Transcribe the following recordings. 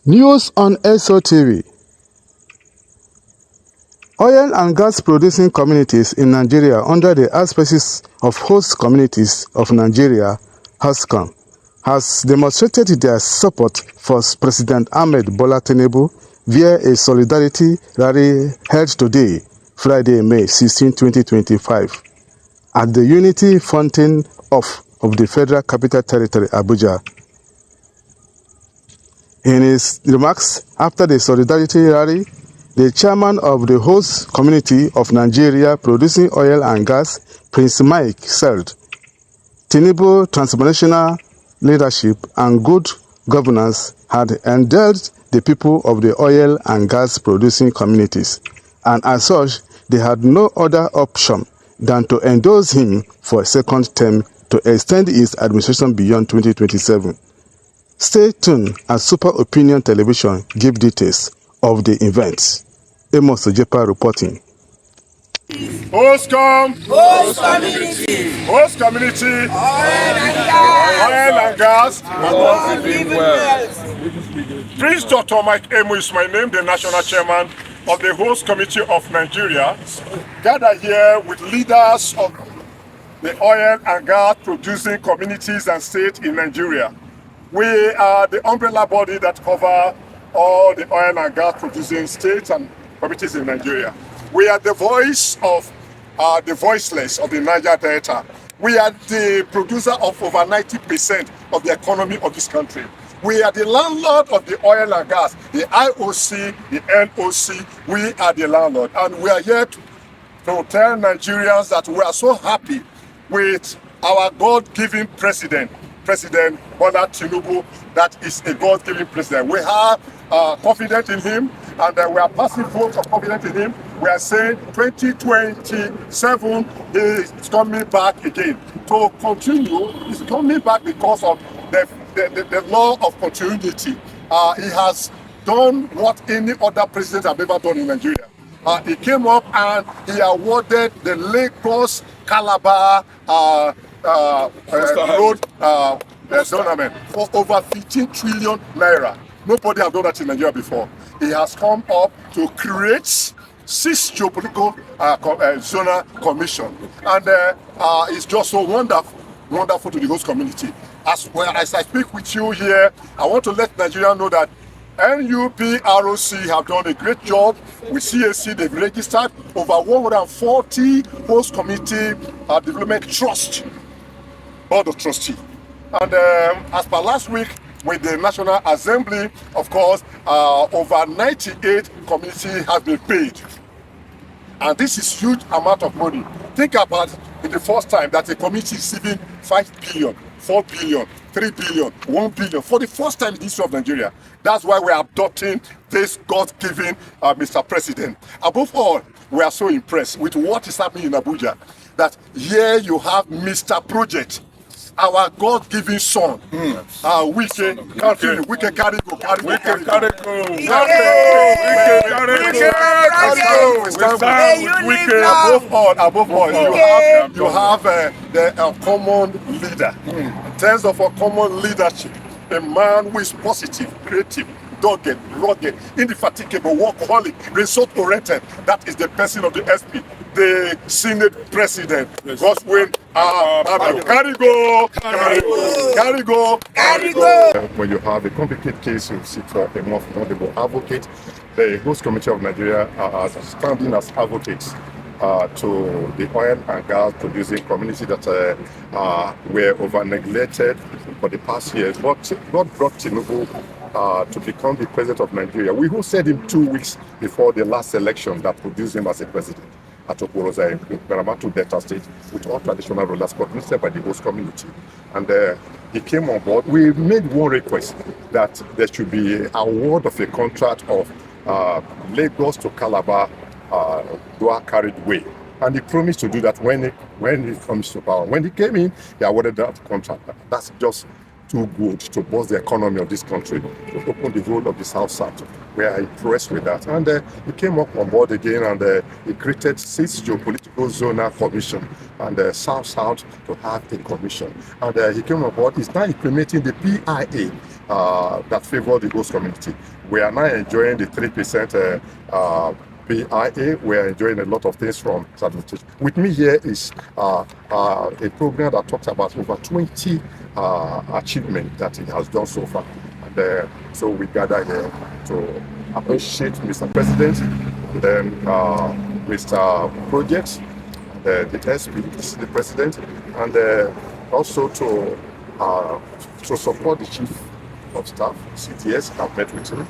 News on SOTV. Oil and gas producing communities in Nigeria under the auspices of host communities of Nigeria, Hoscoh, has demonstrated their support for President Ahmed Bola Tinubu via a solidarity rally held today, Friday, May 16, 2025, at the Unity Fountain of the Federal Capital Territory, Abuja. In his remarks after the solidarity rally, the chairman of the host community of Nigeria producing oil and gas, Prince Mike, said, Tinubu transformational leadership and good governance had endowed the people of the oil and gas producing communities, and as such, they had no other option than to endorse him for a second term to extend his administration beyond 2027. Stay tuned as Super Opinion Television give details of the event. Amos Ojepa reporting. Hoscoh, host community, oil and gas, Prince Dr. Mike Emu is my name, the national chairman of the host committee of Nigeria, gathered here with leaders of the oil and gas producing communities and states in Nigeria. We are the umbrella body that cover all the oil and gas producing states and communities in Nigeria. We are the voice of the voiceless of the Niger Delta. We are the producer of over 90% of the economy of this country. We are the landlord of the oil and gas, the IOC, the NOC. We are the landlord, and we are here to tell Nigerians that we are so happy with our God-given President Bola Tinubu. That is a God-given president. We have confidence in him, and we are passing votes of confidence in him. We are saying 2027 is coming back again. To continue, he's coming back because of the law of continuity. He has done what any other president have ever done in Nigeria. He came up and he awarded the Lagos Calabar road tournament for over 15 trillion naira. Nobody has done that in Nigeria before. He has come up to create 6 geopolitical zonal commission, and it's just so wonderful to the host community. As well as I speak with you here, I want to let Nigeria know that NUPROC have done a great job with CAC. They've registered over 140 host community development trust, board of trustee. And as per last week with the National Assembly, of course, over 98 communities have been paid. And this is huge amount of money. Think about it, the first time that a community is receiving 5 billion, 4 billion, 3 billion, 1 billion for the first time in the history of Nigeria. That's why we are adopting this God-given Mr. President. Above all, we are so impressed with what is happening in Abuja, that here you have Mr. Project, our God-given son. We can carry go. Above all, you have the common leader. In terms of a common leadership, a man who is positive, creative, dogged, rugged, indefatigable, workaholic, result-oriented. That is the person of the SP, the Senate President. Goswin, carry go. When you have a complicated case, you seek for a more formidable advocate. The host committee of Nigeria are standing as advocates to the oil and gas producing community that were over-neglected for the past years. But God brought Tinubu to become the president of Nigeria. We hosted him 2 weeks before the last election that produced him as a president at Okoroza in Paramatu Delta State with all traditional rulers coordinated by the host community. And he came on board. We made one request that there should be an award of a contract of Lagos to Calabar Dua carried way. And he promised to do that when he comes to power. When he came in, he awarded that contract. That's just too good to boost the economy of this country, to open the whole of the South. We are impressed with that. And he came up on board again, and he created 6 geopolitical zonal commission, and South to have a commission. And he came on board. He's now implementing the PIA, that favor the host community. We are now enjoying the 3% PIA. We are enjoying a lot of things from certification. With me here is a program that talks about over 20 achievements that he has done so far. And so we gather here to appreciate Mr. President, and then Mr. Project, the SP, the President, and also to support the Chief of Staff, CTS. I've met with him.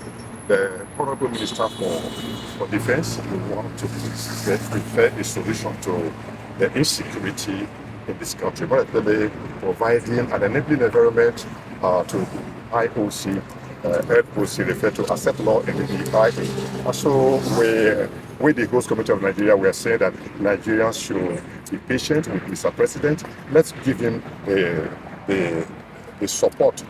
The Honorable Minister for Defense. We want to prefer a solution to the insecurity in this country, but providing an enabling environment to IOC, LOC referred to asset law in the EIA. So with the host committee of Nigeria, we are saying that Nigerians should be patient with Mr. President. Let's give him the support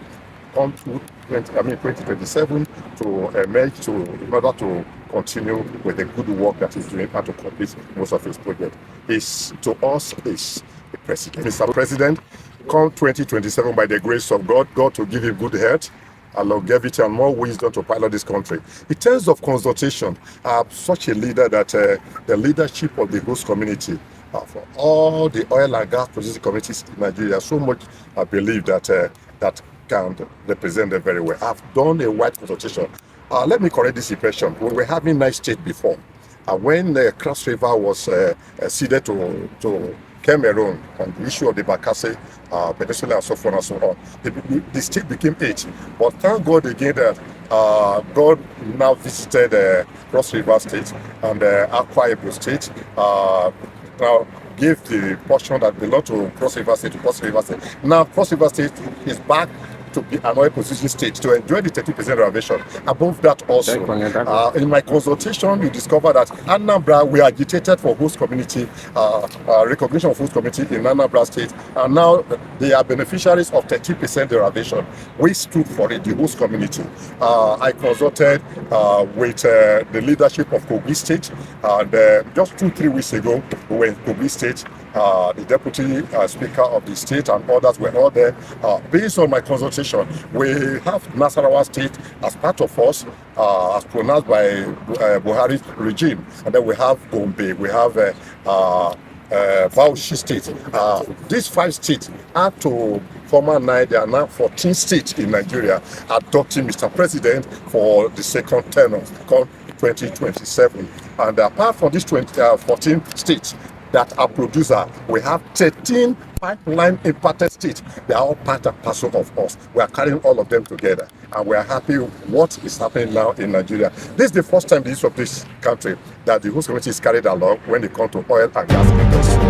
on to 2027 to emerge in order to continue with the good work that he's doing and to complete most of his project. To us is the president. Mr. President, come 2027, by the grace of God to give him good health, longevity, and more wisdom to pilot this country. In terms of consultation, such a leader that the leadership of the host community, for all the oil and gas producing communities in Nigeria, so much I believe that can represent them very well. I've done a wide consultation. Let me correct this impression. We were having nice state before. When the Cross River was ceded to Cameroon on the issue of the Bakassi Peninsula and so forth and so on, the state became 8. But thank God again that God now visited Cross River State and Akwa Ibom State. Now gave the portion that belonged to Cross River State to Cross River State. Now Cross River State is back to be an oil producing state to enjoy the 30% reservation. Above that also, in my consultation, you discover that Anambra, we agitated for host community, recognition of host community in Anambra State, and now they are beneficiaries of 30% derivation. We stood for it, the host community. I consulted with the leadership of Kogi State, and just 2-3 weeks ago, we were in Kogi State. The deputy speaker of the state and others were all there. Based on my consultation, we have Nasarawa State as part of us, as pronounced by Buhari's regime, and then we have Gombe, we have Bauchi State. These 5 states add to former 9, there are now 14 states in Nigeria adopting Mr. President for the second term called 2027. And apart from these 14 states that are producer, we have 13 pipeline impacted states. They are all part and parcel of us. We are carrying all of them together, and we are happy with what is happening now in Nigeria. This is the first time in the history of this country that the host community is carried along when it comes to oil and gas industry.